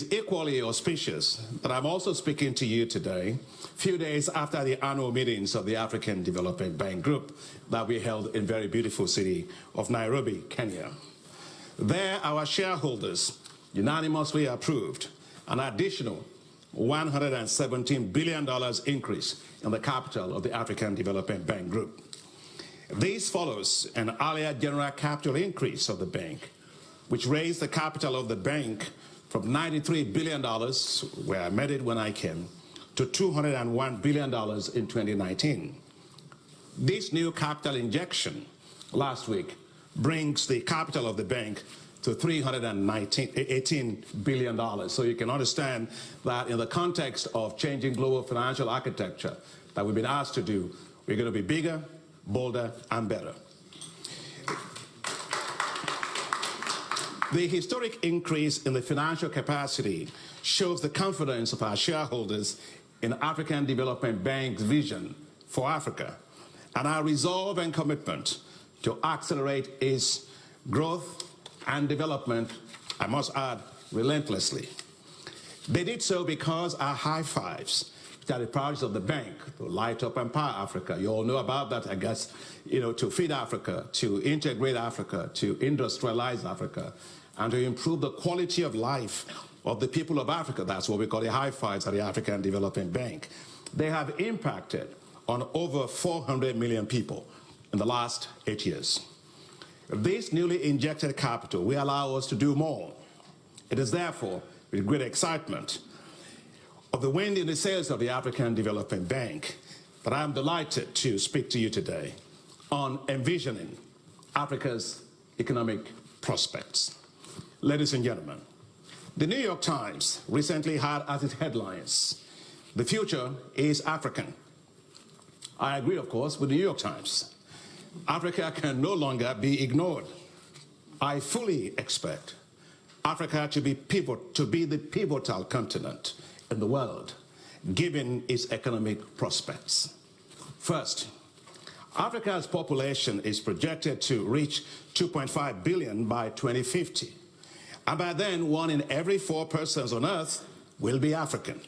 is equally auspicious that I'm also speaking to you today, few days after the annual meetings of the African Development Bank Group that we held in very beautiful city of Nairobi, Kenya. There, our shareholders unanimously approved an additional $117 billion increase in the capital of the African Development Bank Group. This follows an earlier general capital increase of the bank, which raised the capital of the bank from $93 billion, where I met it when I came, to $201 billion in 2019. This new capital injection last week brings the capital of the bank to $318 billion. So you can understand that in the context of changing global financial architecture that we've been asked to do, we're going to be bigger, bolder, and better. The historic increase in the financial capacity shows the confidence of our shareholders in African Development Bank's vision for Africa and our resolve and commitment to accelerate its growth and development, I must add, relentlessly. They did so because our high fives, which are the priorities of the bank, to light up and power Africa. You all know about that, I guess, to feed Africa, to integrate Africa, to industrialize Africa, and to improve the quality of life of the people of Africa. That's what we call the high fives at the African Development Bank. They have impacted on over 400 million people in the last 8 years. This newly injected capital will allow us to do more. It is therefore with great excitement of the wind in the sails of the African Development Bank that I am delighted to speak to you today on envisioning Africa's economic prospects. Ladies and gentlemen, the New York Times recently had as its headlines, "The future is African." I agree, of course, with the New York Times. Africa can no longer be ignored. I fully expect Africa to be the pivotal continent in the world, given its economic prospects. First, Africa's population is projected to reach 2.5 billion by 2050. And by then, 1 in every 4 persons on Earth will be African.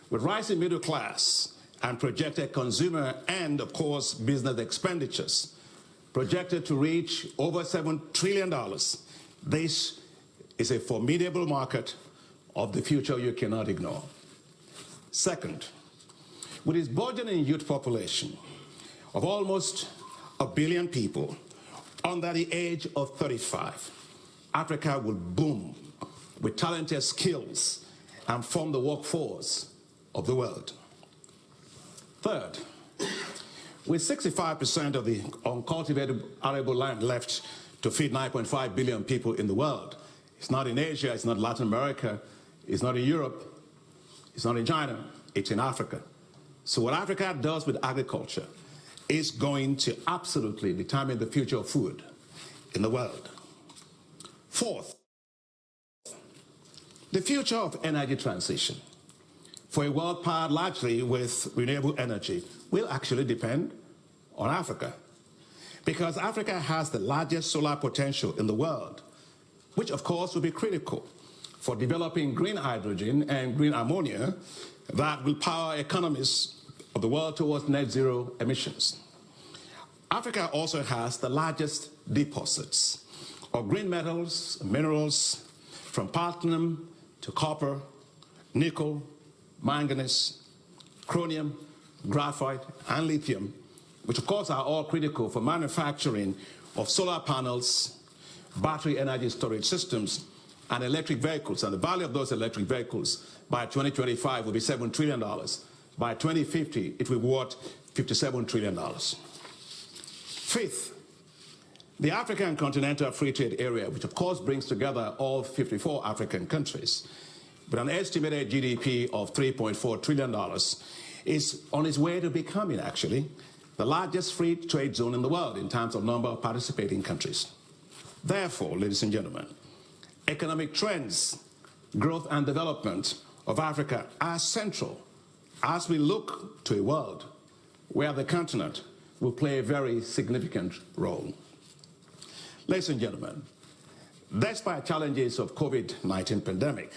With rising middle class and projected consumer and, of course, business expenditures projected to reach over $7 trillion, this is a formidable market of the future you cannot ignore. Second, with its burgeoning youth population of almost 1 billion people under the age of 35, Africa will boom with talented skills and form the workforce of the world. Third, with 65% of the uncultivated arable land left to feed 9.5 billion people in the world, it's not in Asia, it's not Latin America, it's not in Europe, it's not in China, it's in Africa. So what Africa does with agriculture is going to absolutely determine the future of food in the world. Fourth, the future of energy transition for a world powered largely with renewable energy will actually depend on Africa, because Africa has the largest solar potential in the world, which of course will be critical for developing green hydrogen and green ammonia that will power economies of the world towards net zero emissions. Africa also has the largest deposits of green metals, minerals, from platinum to copper, nickel, manganese, chromium, graphite, and lithium, which of course are all critical for manufacturing of solar panels, battery energy storage systems, and electric vehicles. And the value of those electric vehicles by 2025 will be $7 trillion. By 2050, it will be worth $57 trillion. Fifth, the African Continental Free Trade Area, which of course brings together all 54 African countries, with an estimated GDP of $3.4 trillion, is on its way to becoming, actually, the largest free trade zone in the world in terms of number of participating countries. Therefore, ladies and gentlemen, economic trends, growth and development of Africa are central as we look to a world where the continent will play a very significant role. Ladies and gentlemen, despite challenges of COVID-19 pandemic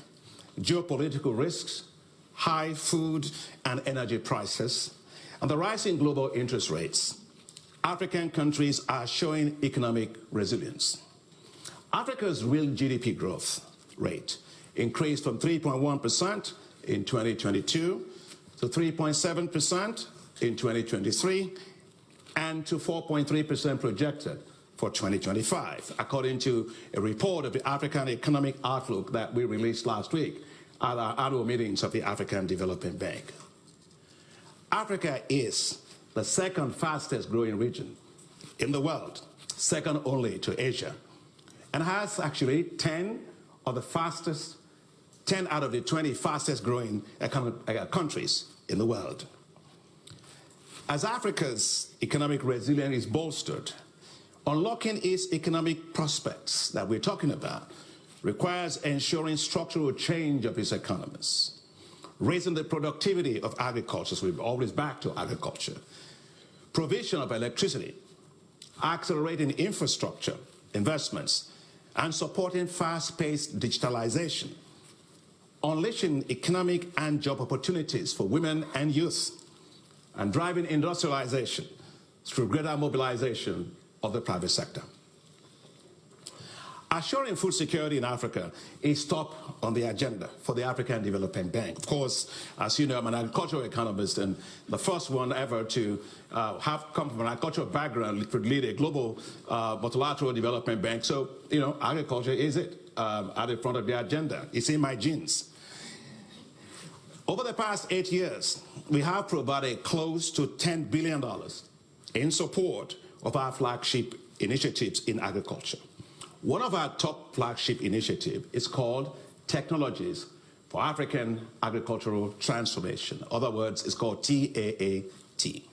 geopolitical risks, high food and energy prices, and the rising global interest rates, African countries are showing economic resilience. Africa's real GDP growth rate increased from 3.1% in 2022 to 3.7% in 2023 and to 4.3% projected for 2025, according to a report of the African Economic Outlook that we released last week at our annual meetings of the African Development Bank. Africa is the second fastest growing region in the world, second only to Asia, and has actually 10 out of the 20 fastest growing countries in the world. As Africa's economic resilience is bolstered, unlocking its economic prospects that we're talking about requires ensuring structural change of its economies, raising the productivity of agriculture, so we're always back to agriculture, provision of electricity, accelerating infrastructure investments, and supporting fast-paced digitalization, unleashing economic and job opportunities for women and youth, and driving industrialization through greater mobilization of the private sector. Assuring food security in Africa is top on the agenda for the African Development Bank. Of course, as you know, I'm an agricultural economist, and the first one ever to have come from an agricultural background to lead a global multilateral development bank. So, you know, agriculture is at the front of the agenda. It's in my genes. Over the past 8 years, we have provided close to $10 billion in support of our flagship initiatives in agriculture. One of our top flagship initiatives is called Technologies for African Agricultural Transformation. In other words, it's called TAAT.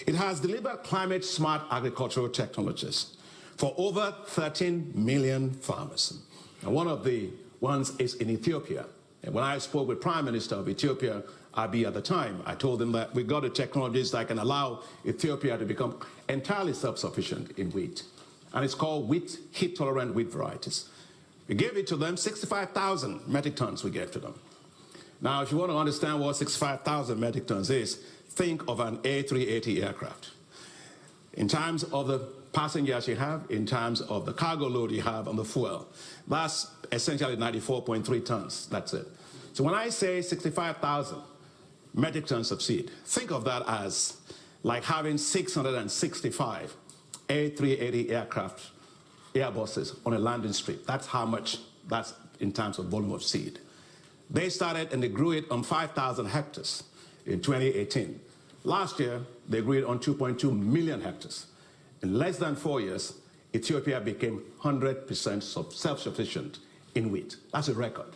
It has delivered climate-smart agricultural technologies for over 13 million farmers. And one of the ones is in Ethiopia. And when I spoke with Prime Minister of Ethiopia, Abiy at the time, I told him that we got the technologies that can allow Ethiopia to become entirely self-sufficient in wheat. And it's called heat-tolerant wheat varieties. We gave it to them, 65,000 metric tons we gave to them. Now, if you want to understand what 65,000 metric tons is, think of an A380 aircraft. In terms of the passengers you have, in terms of the cargo load you have on the fuel, that's essentially 94.3 tons, that's it. So when I say 65,000 metric tons of seed, think of that as like having 665 A380 aircraft, Airbuses on a landing strip. That's how much, that's in terms of volume of seed. They started and they grew it on 5,000 hectares in 2018. Last year, they grew it on 2.2 million hectares. In less than 4 years, Ethiopia became 100% self-sufficient in wheat. That's a record.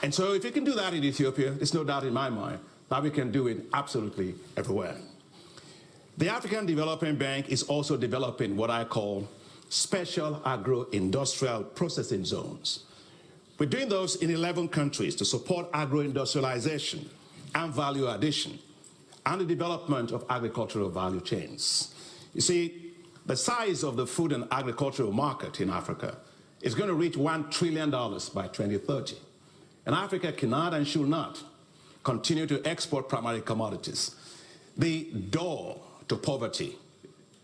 And so if you can do that in Ethiopia, there's no doubt in my mind that we can do it absolutely everywhere. The African Development Bank is also developing what I call special agro-industrial processing zones. We're doing those in 11 countries to support agro-industrialization and value addition and the development of agricultural value chains. You see, the size of the food and agricultural market in Africa is going to reach $1 trillion by 2030. And Africa cannot and should not continue to export primary commodities. The door to poverty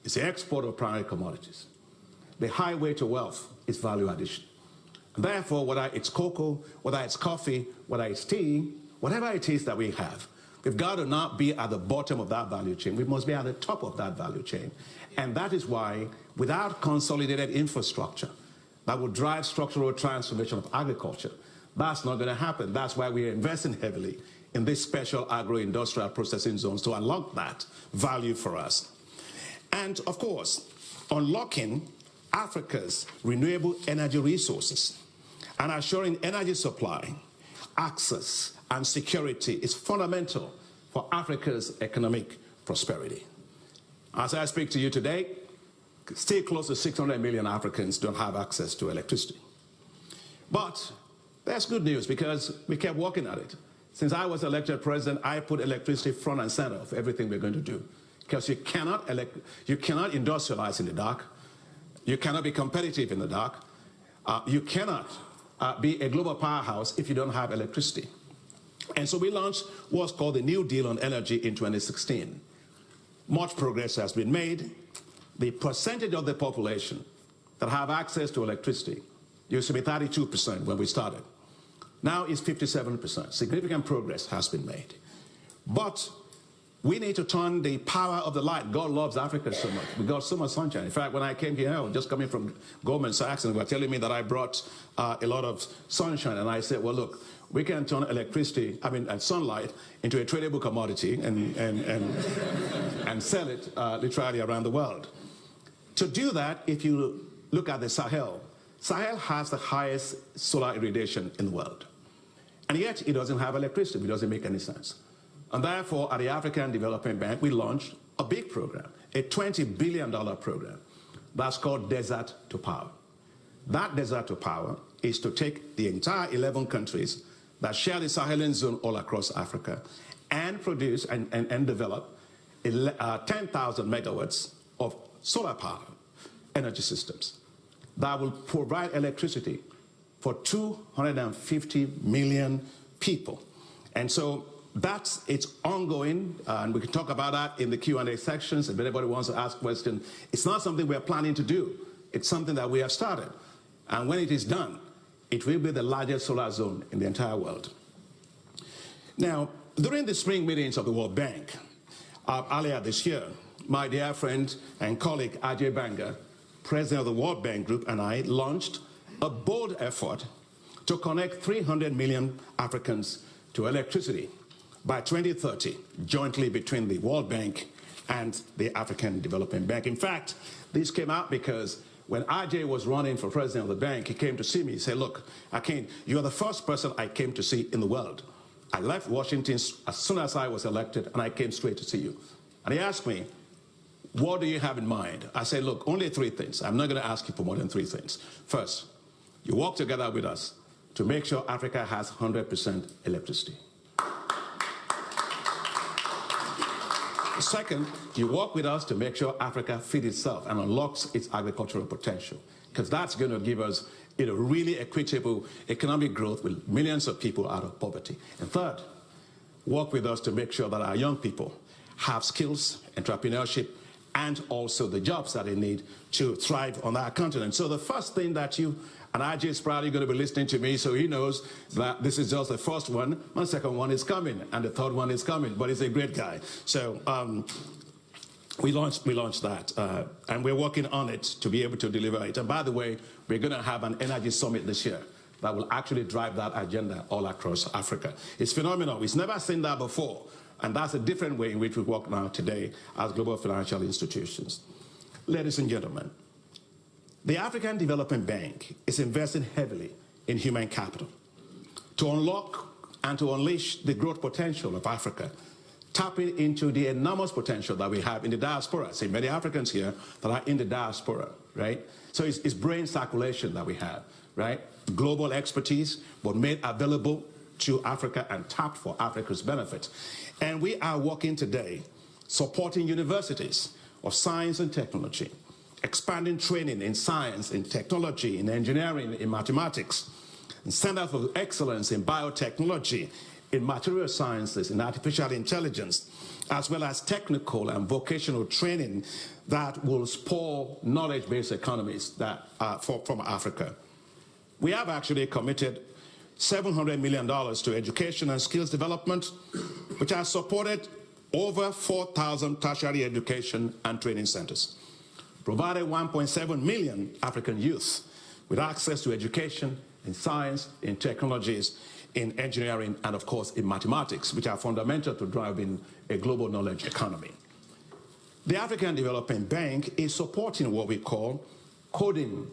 is the export of primary commodities. The highway to wealth is value addition. And therefore, whether it's cocoa, whether it's coffee, whether it's tea, whatever it is that we have, we've got to not be at the bottom of that value chain. We must be at the top of that value chain. And that is why, without consolidated infrastructure that will drive structural transformation of agriculture, that's not going to happen. That's why we are investing heavily in these special agro-industrial processing zones to unlock that value for us. And of course, unlocking Africa's renewable energy resources and assuring energy supply, access, and security is fundamental for Africa's economic prosperity. As I speak to you today, still close to 600 million Africans don't have access to electricity. But that's good news because we kept working at it. Since I was elected president, I put electricity front and center of everything we're going to do. Because you cannot industrialize in the dark. You cannot be competitive in the dark. You cannot be a global powerhouse if you don't have electricity. And so we launched what's called the New Deal on Energy in 2016. Much progress has been made. The percentage of the population that have access to electricity used to be 32% when we started. Now it's 57%. Significant progress has been made. But we need to turn the power of the light. God loves Africa so much. We got so much sunshine. In fact, when I came here, I was just coming from Goldman Sachs, and they were telling me that I brought a lot of sunshine. And I said, well, look, we can turn electricity, and sunlight into a tradable commodity and sell it literally around the world. To do that, if you look at the Sahel, Sahel has the highest solar irradiation in the world. And yet it doesn't have electricity. It doesn't make any sense. And therefore, at the African Development Bank, we launched a big program, a $20 billion program that's called Desert to Power. That Desert to Power is to take the entire 11 countries that share the Sahelian zone all across Africa and produce and develop 10,000 megawatts of solar power energy systems that will provide electricity for 250 million people. And so it's ongoing, and we can talk about that in the Q&A sections if anybody wants to ask questions. It's not something we're planning to do. It's something that we have started. And when it is done, it will be the largest solar zone in the entire world. Now, during the spring meetings of the World Bank, earlier this year, my dear friend and colleague Ajay Banga, president of the World Bank Group, and I launched a bold effort to connect 300 million Africans to electricity by 2030, jointly between the World Bank and the African Development Bank. In fact, this came out because when Ajay was running for president of the bank, he came to see me. He said, look, you're the first person I came to see in the world. I left Washington as soon as I was elected, and I came straight to see you. And he asked me, what do you have in mind? I said, look, only 3 things. I'm not going to ask you for more than 3 things. First, you work together with us to make sure Africa has 100% electricity. Second, you work with us to make sure Africa feeds itself and unlocks its agricultural potential, because that's going to give us really equitable economic growth with millions of people out of poverty. And third, work with us to make sure that our young people have skills, entrepreneurship, and also the jobs that they need to thrive on our continent. So the first thing that and Ajay is probably going to be listening to me, so he knows that this is just the first one. The second one is coming, and the third one is coming, but he's a great guy. So we launched that, and we're working on it to be able to deliver it. And by the way, we're going to have an energy summit this year that will actually drive that agenda all across Africa. It's phenomenal. We've never seen that before, and that's a different way in which we work now today as global financial institutions. Ladies and gentlemen, the African Development Bank is investing heavily in human capital to unlock and to unleash the growth potential of Africa, tapping into the enormous potential that we have in the diaspora. I see many Africans here that are in the diaspora, right? So it's brain circulation that we have, right? Global expertise, but made available to Africa and tapped for Africa's benefit. And we are working today supporting universities of science and technology, expanding training in science, in technology, in engineering, in mathematics, and centers of excellence in biotechnology, in material sciences, in artificial intelligence, as well as technical and vocational training that will spur knowledge-based economies from Africa. We have actually committed $700 million to education and skills development, which has supported over 4,000 tertiary education and training centers, provided 1.7 million African youth with access to education in science, in technologies, in engineering, and of course in mathematics, which are fundamental to driving a global knowledge economy. The African Development Bank is supporting what we call coding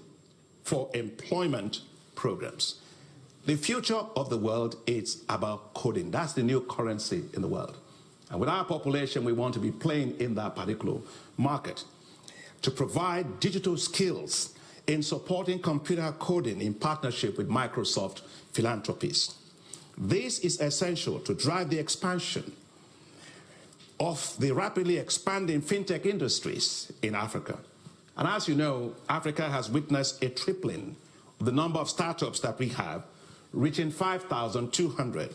for employment programs. The future of the world is about coding. That's the new currency in the world. And with our population, we want to be playing in that particular market to provide digital skills in supporting computer coding in partnership with Microsoft philanthropies. This is essential to drive the expansion of the rapidly expanding fintech industries in Africa. And as you know, Africa has witnessed a tripling the number of startups that we have, reaching 5,200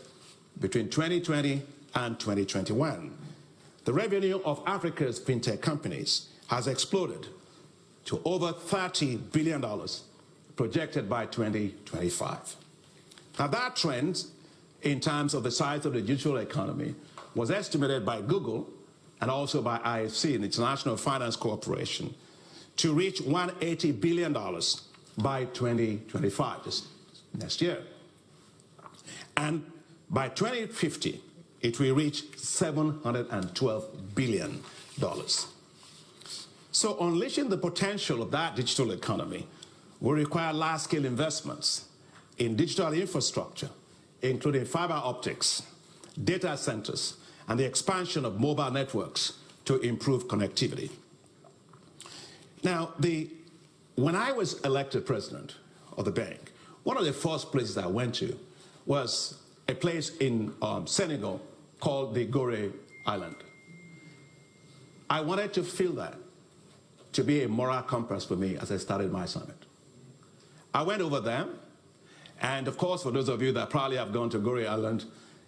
between 2020 and 2021. The revenue of Africa's fintech companies has exploded to over $30 billion, projected by 2025. Now that trend, in terms of the size of the digital economy, was estimated by Google and also by IFC, the International Finance Corporation, to reach $180 billion by 2025, this next year. And by 2050, it will reach $712 billion. So unleashing the potential of that digital economy will require large-scale investments in digital infrastructure, including fiber optics, data centers, and the expansion of mobile networks to improve connectivity. Now, when I was elected president of the bank, one of the first places I went to was a place in Senegal called the Gorée Island. I wanted to feel that to be a moral compass for me as I started my summit. I went over there, and of course, for those of you that probably have gone to Gorée Island,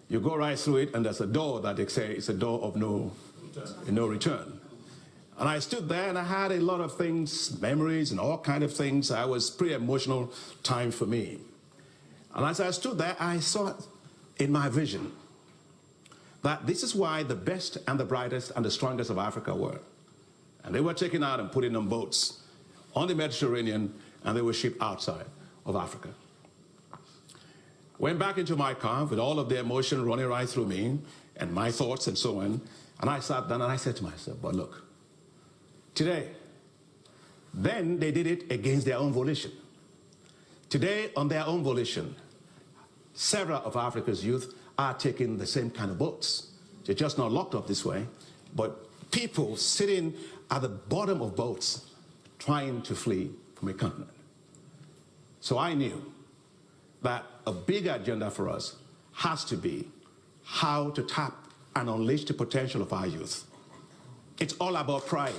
you go right through it, and there's a door that they say is a door of no return. And I stood there, and I had a lot of things, memories, and all kinds of things. It was a pretty emotional time for me. And as I stood there, I saw in my vision that this is why the best and the brightest and the strongest of Africa were. And they were taken out and put in on boats on the Mediterranean, and they were shipped outside of Africa. Went back into my car with all of the emotion running right through me and my thoughts and so on. And I sat down and I said to myself, but look, today, then they did it against their own volition. Today, on their own volition, several of Africa's youth are taking the same kind of boats. They're just not locked up this way, but people sitting at the bottom of boats trying to flee from a continent. So I knew that a big agenda for us has to be how to tap and unleash the potential of our youth. It's all about pride.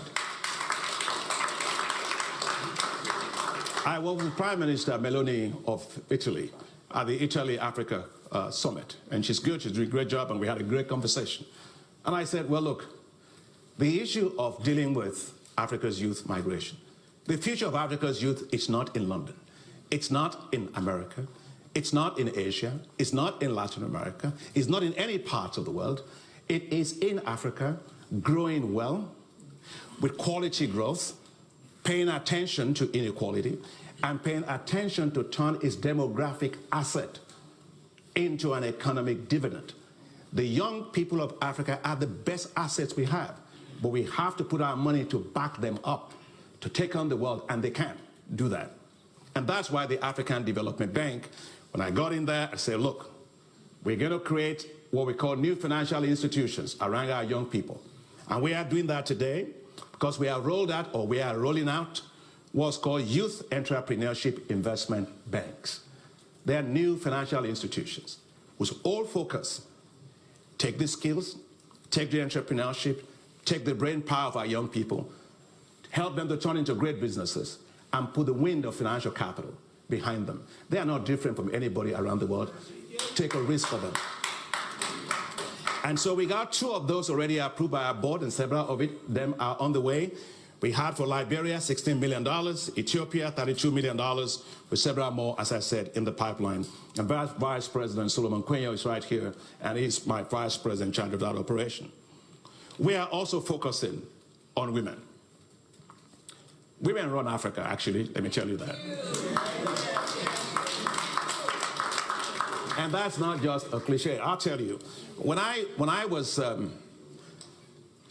I was with Prime Minister Meloni of Italy at the Italy-Africa Summit, and she's good, she's doing a great job, and we had a great conversation. And I said, well, look, the issue of dealing with Africa's youth migration, the future of Africa's youth is not in London. It's not in America. It's not in Asia. It's not in Latin America. It's not in any parts of the world. It is in Africa, growing well, with quality growth, paying attention to inequality, and paying attention to turn its demographic asset into an economic dividend. The young people of Africa are the best assets we have, but we have to put our money to back them up, to take on the world, and they can't do that. And that's why the African Development Bank, when I got in there, I said, look, we're going to create what we call new financial institutions around our young people. And we are doing that today because we have rolled out, or we are rolling out, what's called Youth Entrepreneurship Investment Banks. They are new financial institutions whose all focus, take the skills, take the entrepreneurship, take the brain power of our young people, help them to turn into great businesses, and put the wind of financial capital behind them. They are not different from anybody around the world. Take a risk for them. And so we got 2 of those already approved by our board, and several of them are on the way. We had for Liberia $16 million, Ethiopia $32 million, with several more, as I said, in the pipeline. And Vice President Solomon Quenyo is right here, and he's my Vice President in charge of that operation. We are also focusing on women. Women run Africa, actually, let me tell you that. And that's not just a cliche. I'll tell you, when I was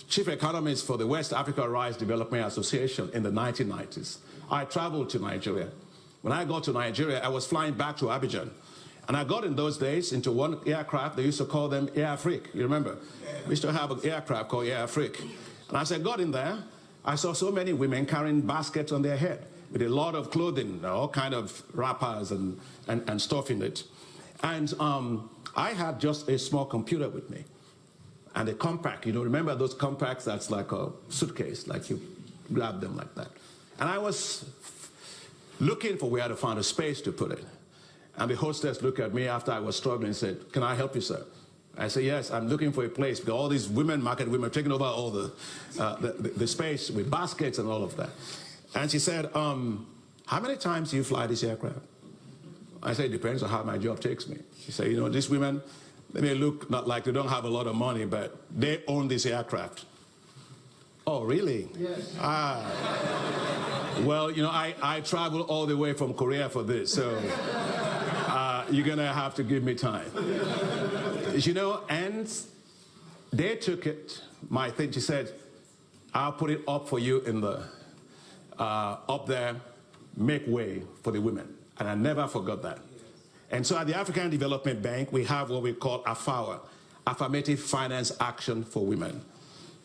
chief economist for the West Africa Rice Development Association in the 1990s, I traveled to Nigeria. When I got to Nigeria, I was flying back to Abidjan. And I got in those days into one aircraft, they used to call them Air Afrique, you remember? We used to have an aircraft called Air Afrique. And as I got in there, I saw so many women carrying baskets on their head with a lot of clothing, all kind of wrappers and stuff in it. And I had just a small computer with me and a compact. You know, remember those compacts that's like a suitcase, like you grab them like that. And I was looking for where to find a space to put it. And the hostess looked at me after I was struggling and said, "Can I help you, sir?" I said, "Yes, I'm looking for a place because all these market women are taking over all the space with baskets and all of that." And she said, "How many times do you fly this aircraft?" I said, "It depends on how my job takes me." She said, "You know, these women, they may look not like they don't have a lot of money, but they own this aircraft." "Oh, really?" Yes. Well, you know, I traveled all the way from Korea for this, so you're going to have to give me time. You know, and they took it, my thing, she said, "I'll put it up for you in the, up there, make way for the women." And I never forgot that. And so at the African Development Bank, we have what we call AFAWA, Affirmative Finance Action for Women,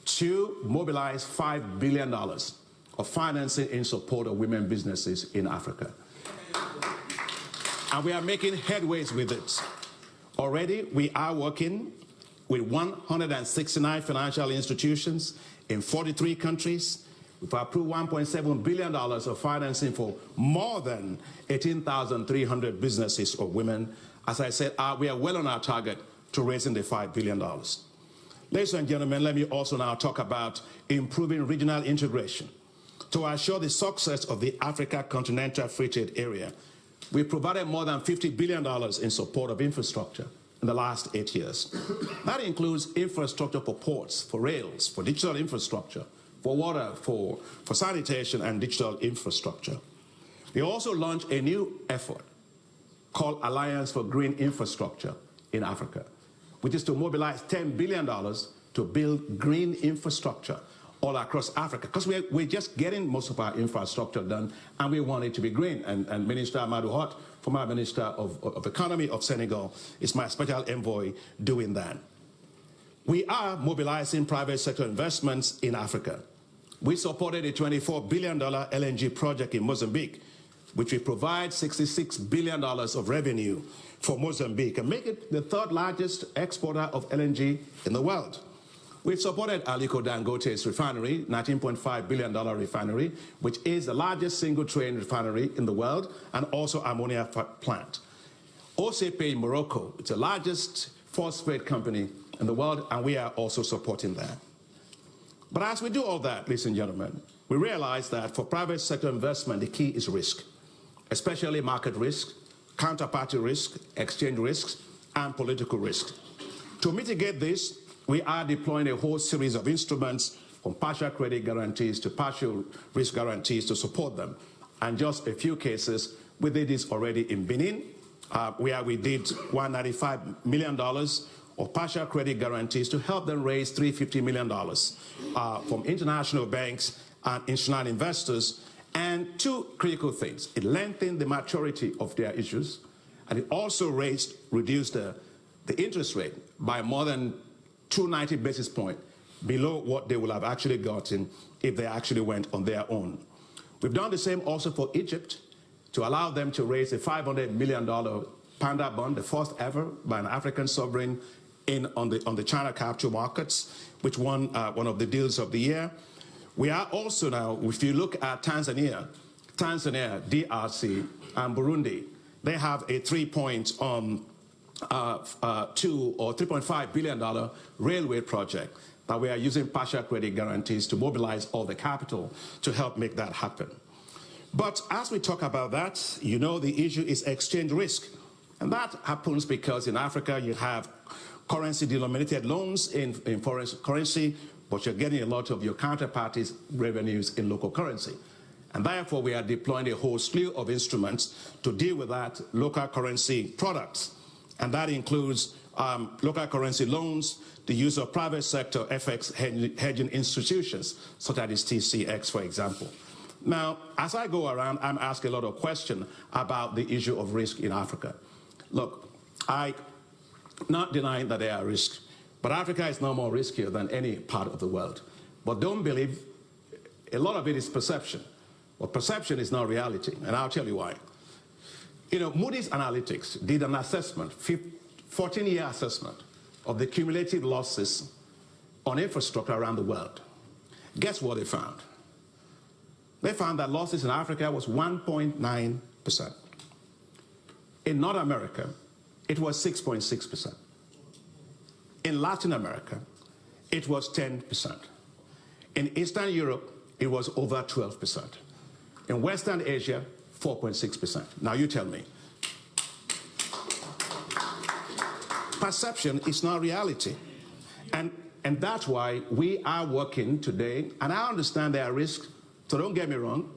to mobilize $5 billion of financing in support of women businesses in Africa. And we are making headways with it. Already, we are working with 169 financial institutions in 43 countries. We've approved $1.7 billion of financing for more than 18,300 businesses of women. As I said, we are well on our target to raising the $5 billion. Ladies and gentlemen, let me also now talk about improving regional integration. To assure the success of the Africa Continental Free Trade Area, we provided more than $50 billion in support of infrastructure in the last 8 years. That includes infrastructure for ports, for rails, for digital infrastructure, for water, for sanitation and digital infrastructure. We also launched a new effort called Alliance for Green Infrastructure in Africa, which is to mobilize $10 billion to build green infrastructure all across Africa, because we're just getting most of our infrastructure done, and we want it to be green. And Minister Amadou Hott, former Minister of Economy of Senegal, is my special envoy doing that. We are mobilizing private sector investments in Africa. We supported a $24 billion LNG project in Mozambique, which will provide $66 billion of revenue for Mozambique and make it the third largest exporter of LNG in the world. We've supported Aliko Dangote's refinery, $19.5 billion refinery, which is the largest single-train refinery in the world, and also ammonia plant. OCP in Morocco, it's the largest phosphate company in the world, and we are also supporting that. But as we do all that, ladies and gentlemen, we realize that for private sector investment, the key is risk, especially market risk, counterparty risk, exchange risks, and political risk. To mitigate this, we are deploying a whole series of instruments, from partial credit guarantees to partial risk guarantees, to support them. And just a few cases, we did this already in Benin, where we did $195 million of partial credit guarantees to help them raise $350 million from international banks and institutional investors. And two critical things: it lengthened the maturity of their issues, and it also reduced the interest rate by more than 290 basis points below what they would have actually gotten if they actually went on their own. We've done the same also for Egypt, to allow them to raise a $500 million Panda bond, the first ever by an African sovereign on the China capital markets, which won one of the deals of the year. We are also now, if you look at Tanzania, DRC, and Burundi, they have a $3.5 billion railway project that we are using partial credit guarantees to mobilize all the capital to help make that happen. But as we talk about that, you know, the issue is exchange risk. And that happens because in Africa you have currency denominated loans in foreign currency, but you're getting a lot of your counterparties' revenues in local currency. And therefore we are deploying a whole slew of instruments to deal with that local currency products. And that includes local currency loans, the use of private sector FX hedging institutions, such as TCX, for example. Now, as I go around, I'm asking a lot of questions about the issue of risk in Africa. Look, I'm not denying that there are risks, but Africa is no more riskier than any part of the world. But don't believe, a lot of it is perception. Well, perception is not reality, and I'll tell you why. You know, Moody's Analytics did an assessment, 14-year assessment of the cumulative losses on infrastructure around the world. Guess what they found? they found that losses in Africa was 1.9%. In North America, it was 6.6%. In Latin America, it was 10%. In Eastern Europe, it was over 12%. In Western Asia, 4.6%. Now you tell me. Perception is not reality. And that's why we are working today, and I understand there are risks, so don't get me wrong,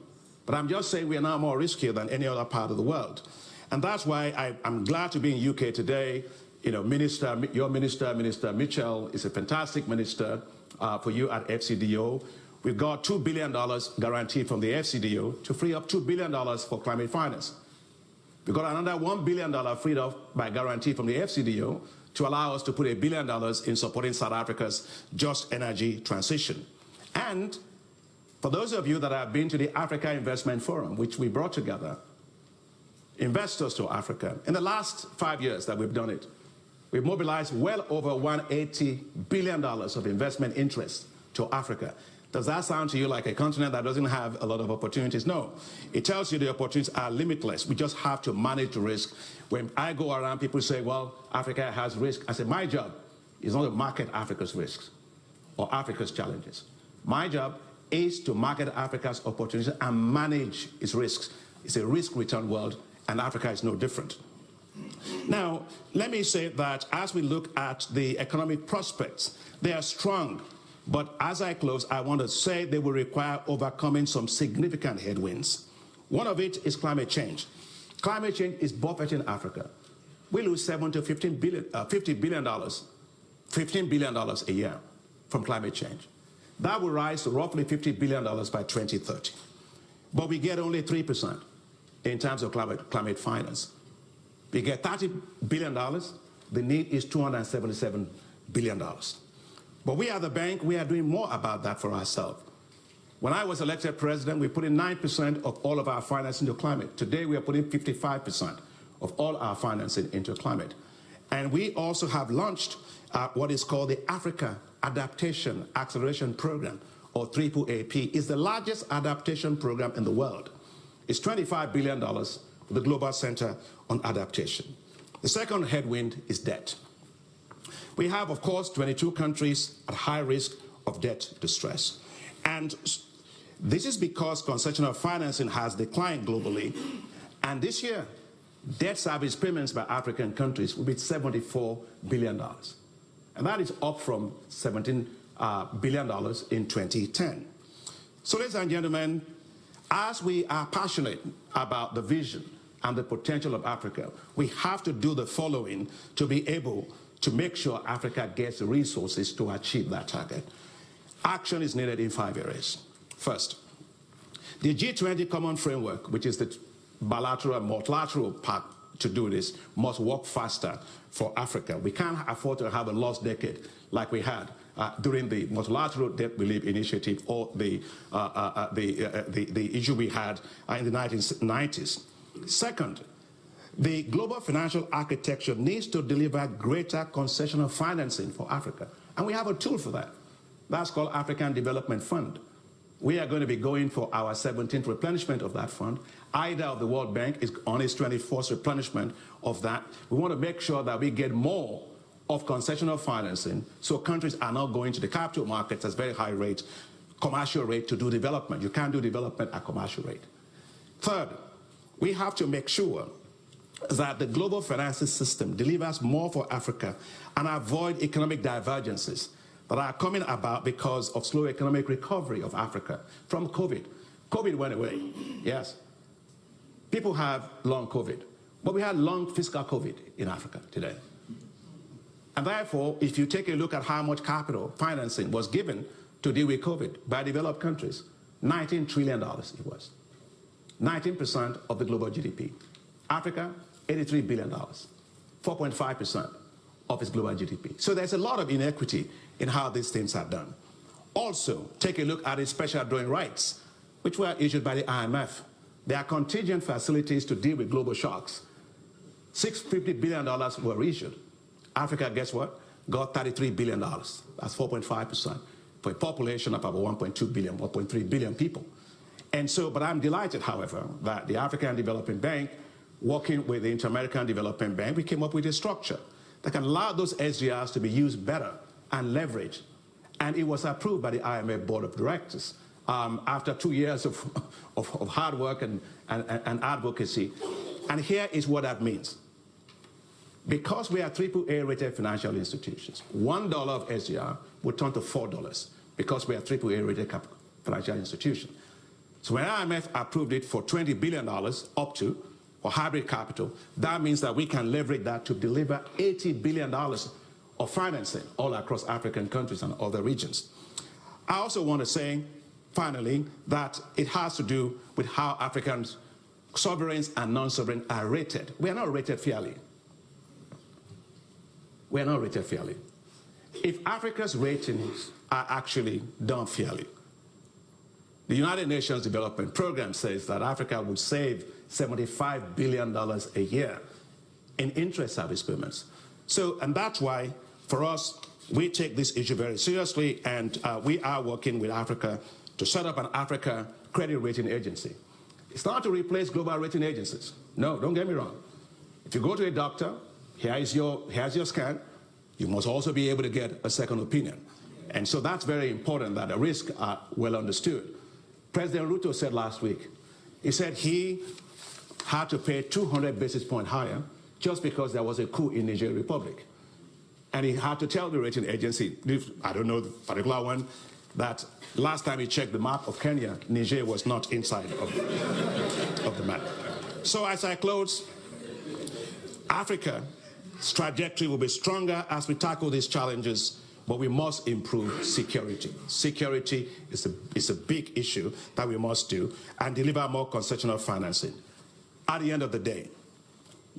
but I'm just saying we are now more riskier than any other part of the world. And that's why I'm glad to be in UK today. You know, your minister, Minister Mitchell, is a fantastic minister for you at FCDO. We've got $2 billion guaranteed from the FCDO to free up $2 billion for climate finance. We've got another $1 billion freed up by guarantee from the FCDO to allow us to put $1 billion in supporting South Africa's just energy transition. And for those of you that have been to the Africa Investment Forum, which we brought together investors to Africa, in the last 5 years that we've done it, we've mobilized well over $180 billion of investment interest to Africa. Does that sound to you like a continent that doesn't have a lot of opportunities? No. It tells you the opportunities are limitless. We just have to manage the risk. When I go around, people say, well, Africa has risk. I say, my job is not to market Africa's risks or Africa's challenges. My job is to market Africa's opportunities and manage its risks. It's a risk-return world, and Africa is no different. Now, let me say that as we look at the economic prospects, they are strong. But as I close, I want to say they will require overcoming some significant headwinds. One of it is climate change. Climate change is buffeting Africa. We lose $7 to $50 billion a year from climate change. That will rise to roughly $50 billion by 2030. But we get only 3% in terms of climate finance. We get $30 billion. The need is $277 billion. But we at the bank, we are doing more about that for ourselves. When I was elected president, we put in 9% of all of our financing into climate. Today, we are putting 55% of all our financing into climate. And we also have launched what is called the Africa Adaptation Acceleration Program, or AAAP. It's the largest adaptation program in the world. It's $25 billion for the Global Center on Adaptation. The second headwind is debt. We have, of course, 22 countries at high risk of debt distress. And this is because concessional financing has declined globally. And this year, debt service payments by African countries will be $74 billion. And that is up from $17 billion in 2010. So, ladies and gentlemen, as we are passionate about the vision and the potential of Africa, we have to do the following to be able to make sure Africa gets the resources to achieve that target. Action is needed in 5 areas. First, the G20 Common Framework, which is the bilateral and multilateral part to do this, must work faster for Africa. We can't afford to have a lost decade like we had during the multilateral debt relief initiative or the issue we had in the 1990s. Second, the global financial architecture needs to deliver greater concessional financing for Africa. And we have a tool for that. That's called African Development Fund. We are going to be going for our 17th replenishment of that fund. IDA of the World Bank is on its 24th replenishment of that. We want to make sure that we get more of concessional financing so countries are not going to the capital markets at very high rate, commercial rate to do development. You can't do development at commercial rate. Third, we have to make sure that the global financing system delivers more for Africa and avoid economic divergences that are coming about because of slow economic recovery of Africa from COVID. COVID went away, yes. People have long COVID, but we had long fiscal COVID in Africa today. And therefore, if you take a look at how much capital financing was given to deal with COVID by developed countries, $19 trillion it was. 19% of the global GDP. Africa, $83 billion, 4.5% of its global GDP. So there's a lot of inequity in how these things are done. Also, take a look at its special drawing rights, which were issued by the IMF. There are contingent facilities to deal with global shocks. $650 billion were issued. Africa, guess what? Got $33 billion. That's 4.5% for a population of about 1.2 billion, 1.3 billion people. And so, but I'm delighted, however, that the African Development Bank, working with the Inter-American Development Bank, we came up with a structure that can allow those SDRs to be used better and leveraged. And it was approved by the IMF Board of Directors after 2 years of hard work and advocacy. And here is what that means. Because we are AAA rated financial institutions, $1 of SDR would turn to $4 because we are AAA rated financial institution. So when IMF approved it for $20 billion up to for hybrid capital, that means that we can leverage that to deliver $80 billion of financing all across African countries and other regions. I also want to say, finally, that it has to do with how African sovereigns and non-sovereign are rated. We are not rated fairly. We are not rated fairly. If Africa's ratings are actually done fairly, the United Nations Development Program says that Africa would save $75 billion a year in interest service payments. So, and that's why, for us, we take this issue very seriously, and we are working with Africa to set up an Africa credit rating agency. It's not to replace global rating agencies. No, don't get me wrong. If you go to a doctor, here's your scan, you must also be able to get a second opinion. And so that's very important that the risks are well understood. President Ruto said last week, he said he had to pay 200 basis points higher just because there was a coup in Niger Republic. And he had to tell the rating agency, I don't know the particular one, that last time he checked the map of Kenya, Niger was not inside of the map. So as I close, Africa's trajectory will be stronger as we tackle these challenges, but we must improve security. Security is a big issue that we must do, and deliver more concessional financing. At the end of the day,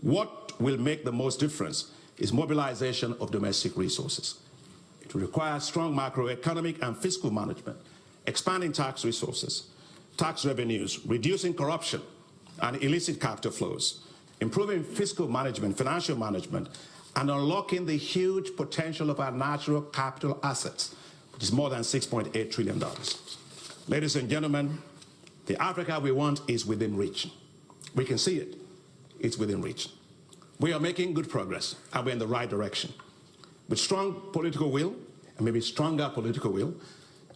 what will make the most difference is mobilization of domestic resources. It will require strong macroeconomic and fiscal management, expanding tax resources, tax revenues, reducing corruption and illicit capital flows, improving fiscal management, financial management, and unlocking the huge potential of our natural capital assets, which is more than $6.8 trillion. Ladies and gentlemen, the Africa we want is within reach. We can see it. It's within reach. We are making good progress, and we're in the right direction. With strong political will, and maybe stronger political will,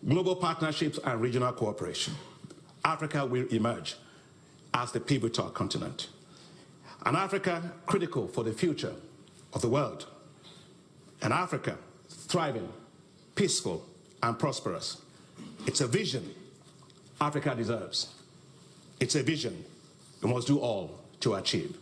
global partnerships and regional cooperation, Africa will emerge as the pivotal continent. An Africa critical for the future of the world. An Africa thriving, peaceful, and prosperous. It's a vision Africa deserves. It's a vision we must do all to achieve.